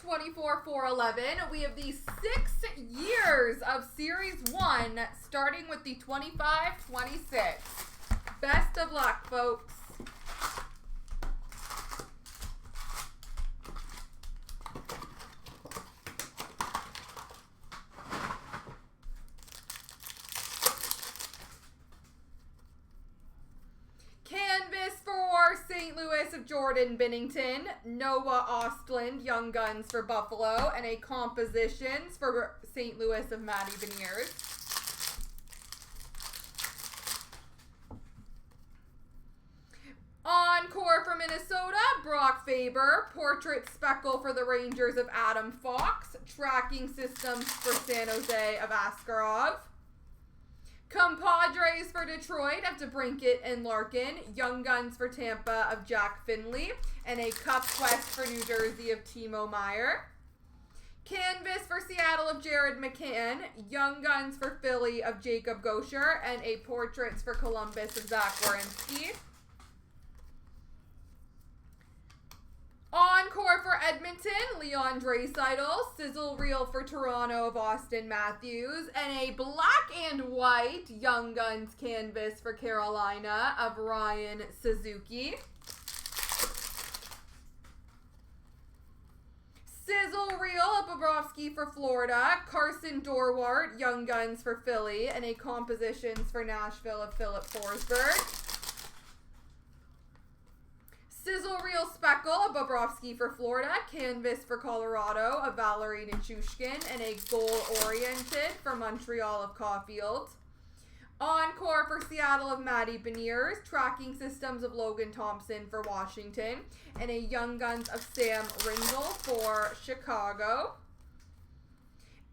24/4/11. We have the 6 years of Series 1, starting with the 25-26. Best of luck, folks. Canvas for St. Louis of Jordan Binnington, Noah Ostland, Young Guns for Buffalo, and a compositions for St. Louis of Matty Beniers. Encore for Minnesota, Brock Faber, portrait speckle for the Rangers of Adam Fox, tracking systems for San Jose of Askarov. Compadres for Detroit of DeBrincat and Larkin, Young Guns for Tampa of Jack Finley, and a Cup Quest for New Jersey of Timo Meier. Canvas for Seattle of Jared McCann, Young Guns for Philly of Jacob Gosher, and a Portraits for Columbus of Zach Werenski. Encore for Edmonton, Leon Draisaitl, sizzle reel for Toronto of Austin Matthews, and a black and white Young Guns canvas for Carolina of Ryan Suzuki. Sizzle reel of Bobrovsky for Florida, Carson Dorwart, Young Guns for Philly, and a compositions for Nashville of Philip Forsberg. Sizzle reel speckle of Bobrovsky for Florida, canvas for Colorado of Valerie Nichushkin, and a goal-oriented for Montreal of Caulfield. Encore for Seattle of Matty Beniers, tracking systems of Logan Thompson for Washington, and a Young Guns of Sam Rindle for Chicago.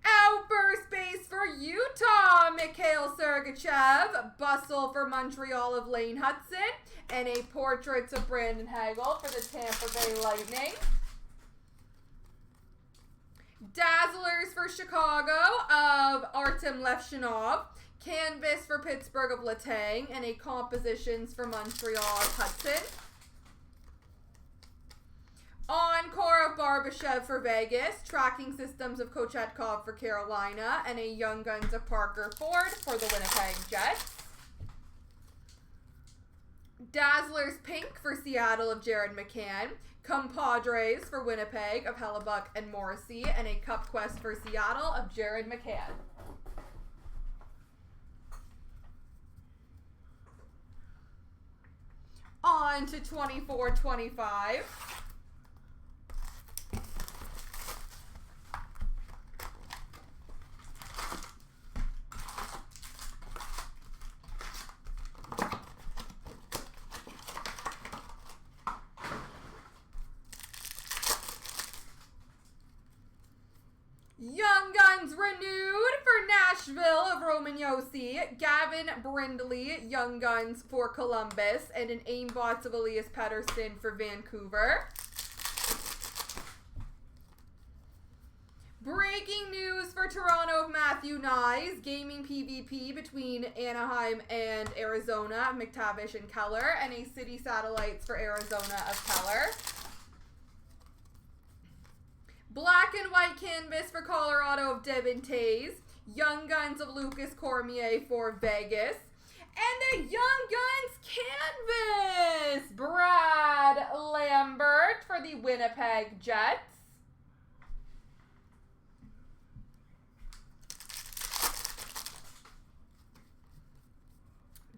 Outburst base for Utah, Mikhail Sergachev, bustle for Montreal of Lane Hudson, and a portraits of Brandon Hagel for the Tampa Bay Lightning. Dazzlers for Chicago of Artem Levshinov, canvas for Pittsburgh of Letang, and a compositions for Montreal of Hudson. Encore of Barbashev for Vegas, tracking systems of Kochetkov for Carolina, and a Young Guns of Parker Ford for the Winnipeg Jets. Dazzlers Pink for Seattle of Jared McCann, Compadres for Winnipeg of Hellebuck and Morrissey, and a Cup Quest for Seattle of Jared McCann. On to 24/25. Young Guns renewed for Nashville of Roman Josi, Gavin Brindley, Young Guns for Columbus, and an aimbots of Elias Pettersson for Vancouver. Breaking news for Toronto of Matthew Nyes, gaming PvP between Anaheim and Arizona of McTavish and Keller, and a City Satellites for Arizona of Keller. Black and white canvas for Colorado of Devin Tays, Young Guns of Lucas Cormier for Vegas, and a Young Guns canvas, Brad Lambert for the Winnipeg Jets.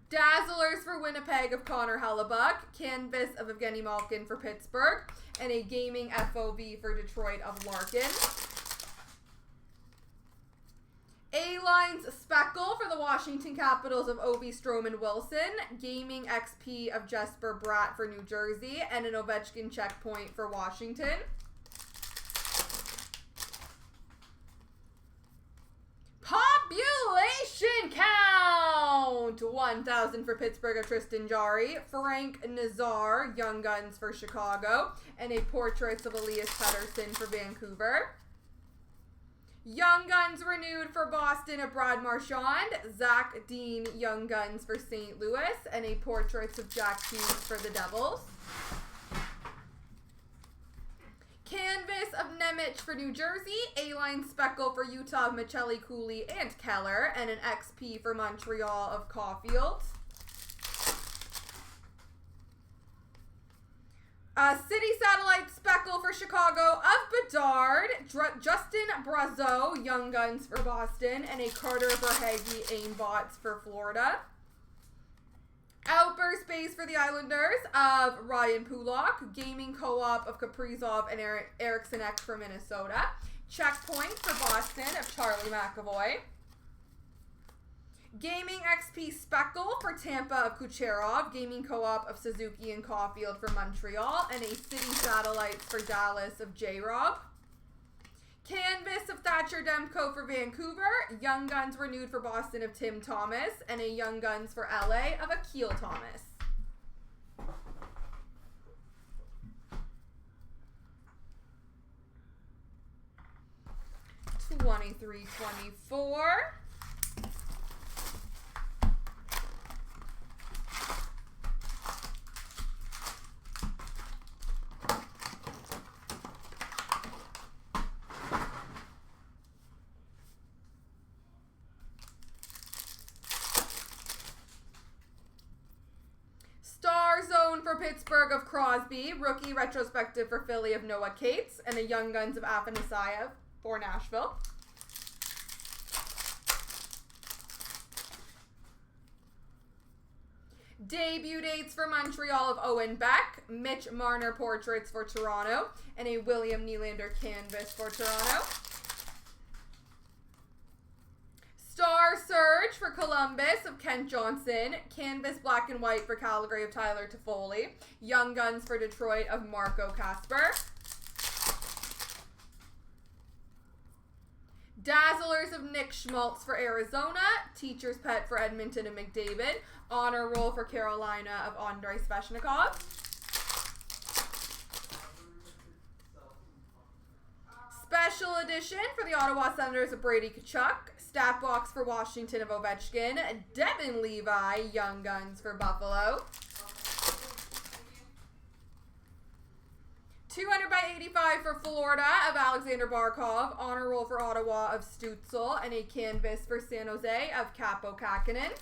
Dazzlers for Winnipeg of Connor Hellebuck, canvas of Evgeny Malkin for Pittsburgh, and a gaming FOV for Detroit of Larkin. A-Lines Speckle for the Washington Capitals of Ovi Stroman Wilson, gaming XP of Jesper Bratt for New Jersey, and an Ovechkin checkpoint for Washington. Population count! 1,000 for Pittsburgh of Tristan Jarry, Frank Nazar, Young Guns for Chicago, and a Portraits of Elias Pettersson for Vancouver. Young Guns renewed for Boston of Brad Marchand, Zach Dean, Young Guns for St. Louis, and a Portraits of Jack Hughes for the Devils. Canvas of Nemec for New Jersey, A-line speckle for Utah of Michelli, Cooley, and Keller, and an XP for Montreal of Caulfield. City Satellite speckle for Chicago of Bedard, Justin Brazeau, Young Guns for Boston, and a Carter Verhaeghe aimbots for Florida. Outburst base for the Islanders of Ryan Pulock, Gaming Co-op of Kaprizov and Eriksson Ek for Minnesota. Checkpoint for Boston of Charlie McAvoy. Gaming XP Speckle for Tampa of Kucherov, Gaming Co-op of Suzuki and Caulfield for Montreal, and a City Satellites for Dallas of J-Rob. Canvas of Thatcher Demko for Vancouver, Young Guns renewed for Boston of Tim Thomas, and a Young Guns for LA of Akil Thomas. $23.24. Star Zone for Pittsburgh of Crosby, Rookie Retrospective for Philly of Noah Cates, and a Young Guns of Afanasyev for Nashville. Debut dates for Montreal of Owen Beck, Mitch Marner portraits for Toronto, and a William Nylander canvas for Toronto. Star Surge for Columbus of Kent Johnson, canvas black and white for Calgary of Tyler Toffoli, Young Guns for Detroit of Marco Kasper. Dazzlers of Nick Schmaltz for Arizona, Teacher's Pet for Edmonton of McDavid, Honor Roll for Carolina of Andrei Svechnikov. Special edition for the Ottawa Senators of Brady Tkachuk, Stat Box for Washington of Ovechkin, Devin Levi, Young Guns for Buffalo. 200/85 for Florida of Alexander Barkov, Honor Roll for Ottawa of Stützle, and a canvas for San Jose of Capo Kakinen.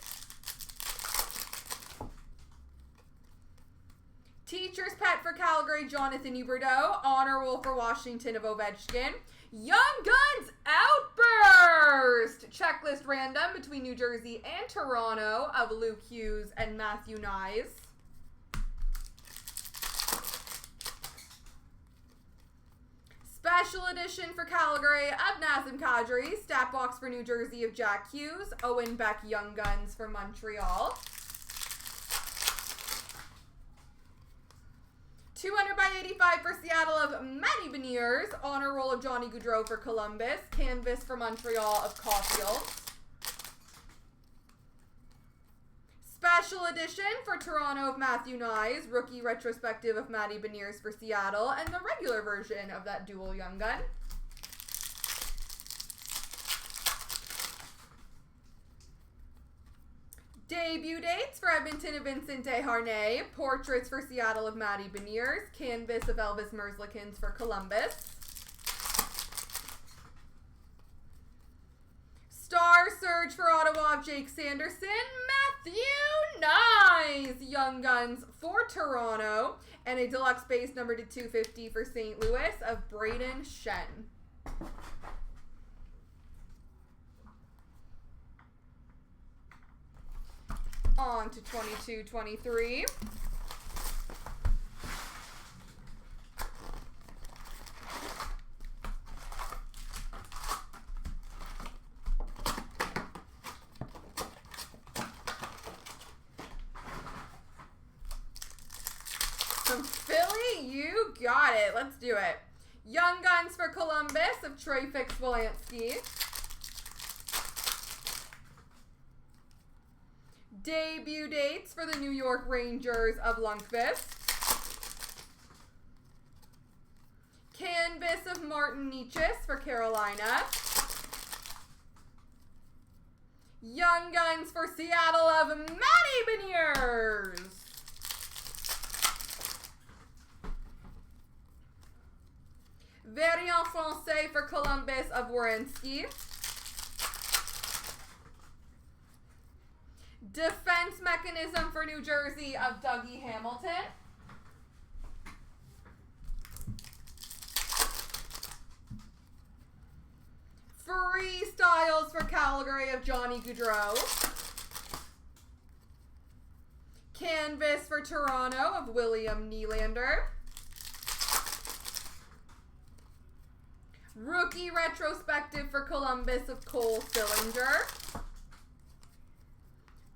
Teacher's Pet for Calgary, Jonathan Huberdeau, Honor Roll for Washington of Ovechkin. Young Guns Outburst! Checklist random between New Jersey and Toronto of Luke Hughes and Matthew Nyes. Special edition for Calgary of Nazem Kadri, Stat Box for New Jersey of Jack Hughes, Owen Beck Young Guns for Montreal. 200/85 for Seattle of Matty Beniers, Honor Roll of Johnny Gaudreau for Columbus, canvas for Montreal of Caulfield. Special edition for Toronto of Matthew Nyes, Rookie Retrospective of Matty Beniers for Seattle, and the regular version of that dual Young Gun. Debut dates for Edmonton of Vincent Desharnais, portraits for Seattle of Matty Beniers, canvas of Elvis Merzlikins for Columbus. Star Surge for Ottawa of Jake Sanderson, Matthew Nyes, Young Guns for Toronto, and a deluxe base number to 250 for St. Louis of Braden Shen. On to 22-23. From Philly, you got it. Let's do it. Young Guns for Columbus of Trey Fix-Volansky. Debut dates for the New York Rangers of Lundqvist. Canvas of Martin Necas for Carolina. Young Guns for Seattle of Matty Beniers. Variant Francais for Columbus of Werenski. Defense Mechanism for New Jersey of Dougie Hamilton. Freestyles for Calgary of Johnny Gaudreau. Canvas for Toronto of William Nylander. Rookie Retrospective for Columbus of Cole Sillinger.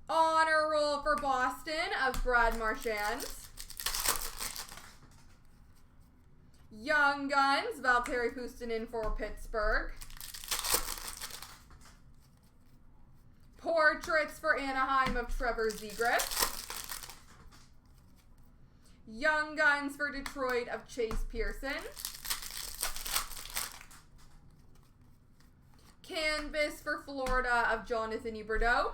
Honor Roll for Boston of Brad Marchand. Young Guns, Valtteri Puustinen for Pittsburgh. Portraits for Anaheim of Trevor Zegras. Young Guns for Detroit of Chase Pearson. Canvas for Florida of Jonathan Huberdeau.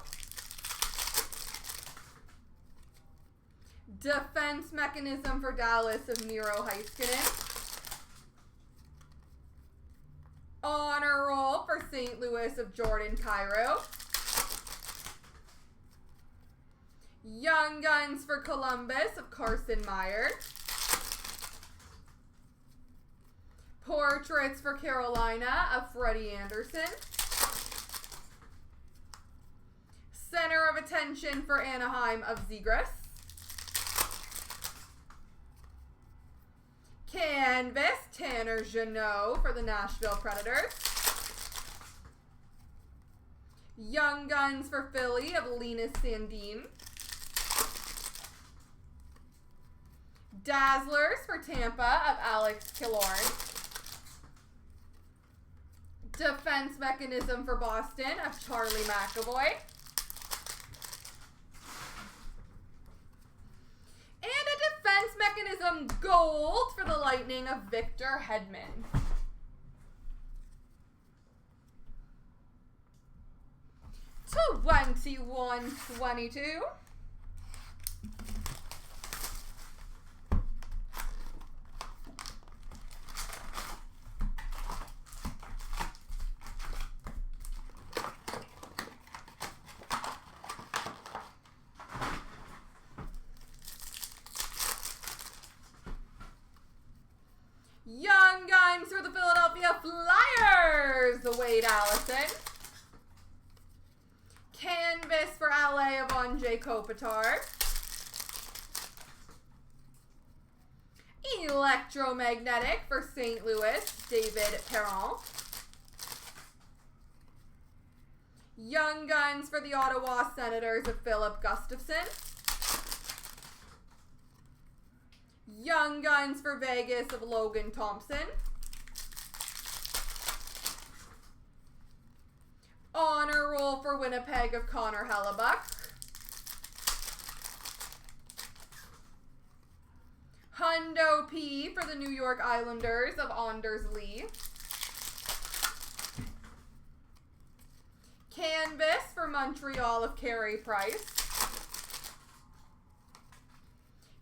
Defense Mechanism for Dallas of Miro Heiskanen. Honor Roll for St. Louis of Jordan Kyrou. Young Guns for Columbus of Carson Meyer. Portraits for Carolina of Freddie Anderson. Center of Attention for Anaheim of Zegras. Canvas, Tanner Jeannot for the Nashville Predators. Young Guns for Philly of Linus Sandin. Dazzlers for Tampa of Alex Killorn. Defense Mechanism for Boston of Charlie McAvoy. And a Defense Mechanism Gold for the Lightning of Victor Hedman. To 21-22. Young Guns for the Philadelphia Flyers, Wade Allison. Canvas for LA of Andrei Kopitar. Electromagnetic for St. Louis, David Perron. Young Guns for the Ottawa Senators of Philip Gustafson. Young Guns for Vegas of Logan Thompson. Honor Roll for Winnipeg of Connor Hellebuck. Hundo P for the New York Islanders of Anders Lee. Canvas for Montreal of Carey Price.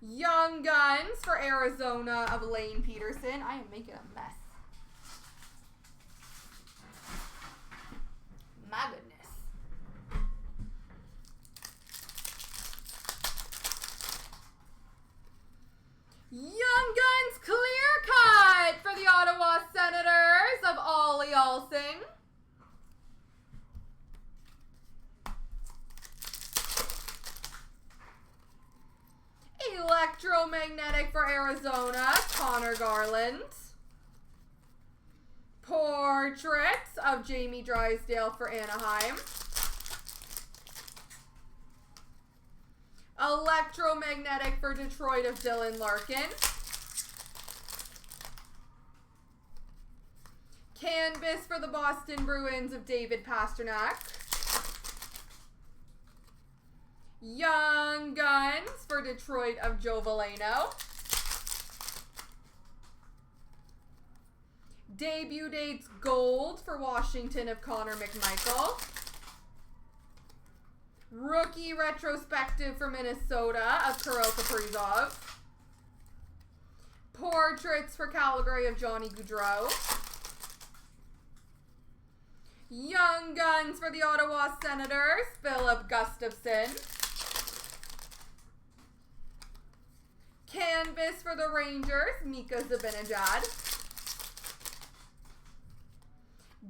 Young Guns for Arizona of Lane Peterson. I am making a mess. My goodness. Young Guns Clear Cut for the Ottawa Senators of Ollie Alsing. Electromagnetic for Arizona, Connor Garland. Portraits of Jamie Drysdale for Anaheim. Electromagnetic for Detroit of Dylan Larkin. Canvas for the Boston Bruins of David Pastrnak. Young Guns for Detroit of Joe Veleno. Debut dates Gold for Washington of Connor McMichael. Rookie Retrospective for Minnesota of Kirill Kaprizov. Portraits for Calgary of Johnny Gaudreau. Young Guns for the Ottawa Senators, Philip Gustafson. Canvas for the Rangers, Mika Zibanejad.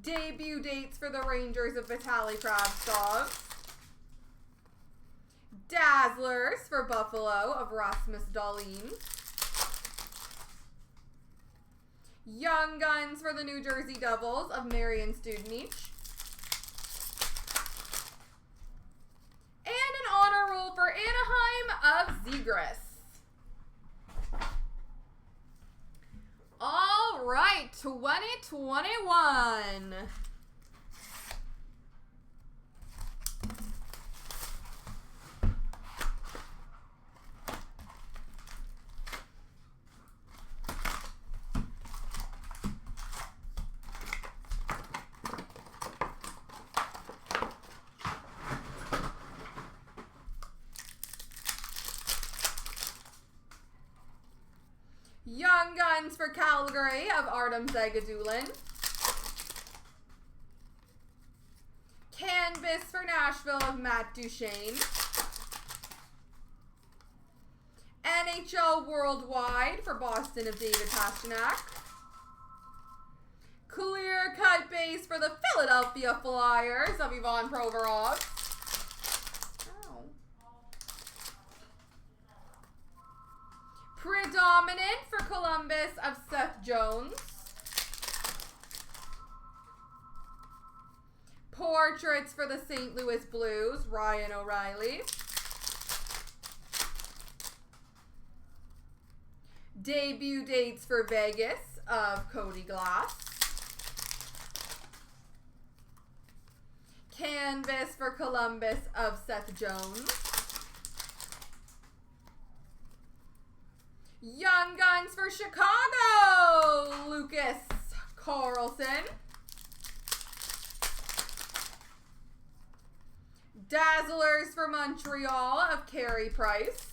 Debut dates for the Rangers of Vitaly Kravtsov. Dazzlers for Buffalo of Rasmus Dahlin. Young Guns for the New Jersey Devils of Marian Studnich. And an honor roll for Anaheim of Zegras. All right, 2021. Young Guns for Calgary of Artem Zagadulin. Canvas for Nashville of Matt Duchene. NHL Worldwide for Boston of David Pastrnak. Clear cut base for the Philadelphia Flyers of Ivan Provorov. Predominant for Columbus of Seth Jones. Portraits for the St. Louis Blues, Ryan O'Reilly. Debut dates for Vegas of Cody Glass. Canvas for Columbus of Seth Jones. Young Guns for Chicago, Lucas Carlson. Dazzlers for Montreal of Carey Price.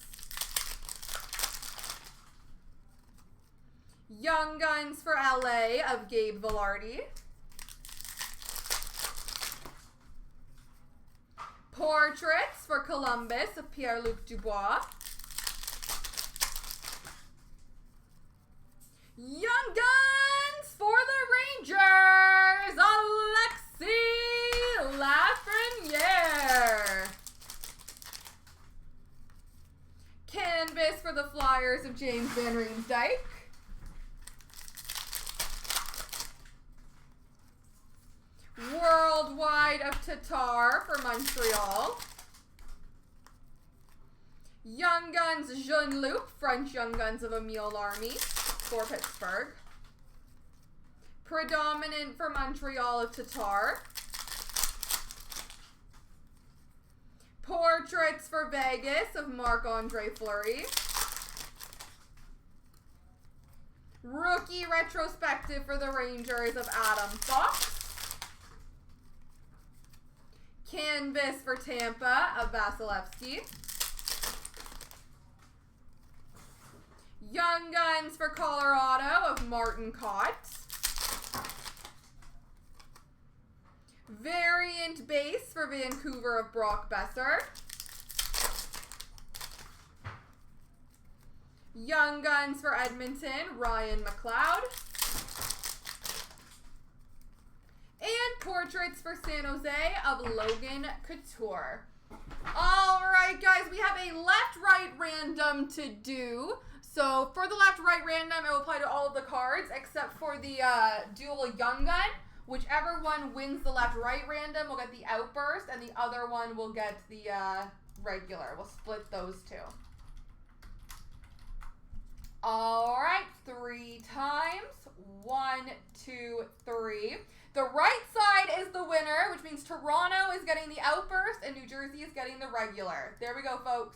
Young Guns for LA of Gabe Vilardi. Portraits for Columbus of Pierre-Luc Dubois. Young Guns for the Rangers, Alexis Lafreniere. Canvas for the Flyers of James Van Riemsdyk. Worldwide of Tatar for Montreal. Young Guns Jean-Luc, French Young Guns of Emile Larmy for Pittsburgh. Predominant for Montreal of Tatar. Portraits for Vegas of Marc-Andre Fleury. Rookie retrospective for the Rangers of Adam Fox. Canvas for Tampa of Vasilevsky. Young Guns for Colorado of Martin Cott. Variant base for Vancouver of Brock Besser. Young Guns for Edmonton, Ryan McLeod. And portraits for San Jose of Logan Couture. All right, guys, we have a left-right random to do. So for the left-right random, it will apply to all of the cards except for the dual Young Gun. Whichever one wins the left-right random will get the outburst, and the other one will get the regular. We'll split those two. All right, 3 times. 1, 2, 3. The right side is the winner, which means Toronto is getting the outburst and New Jersey is getting the regular. There we go, folks.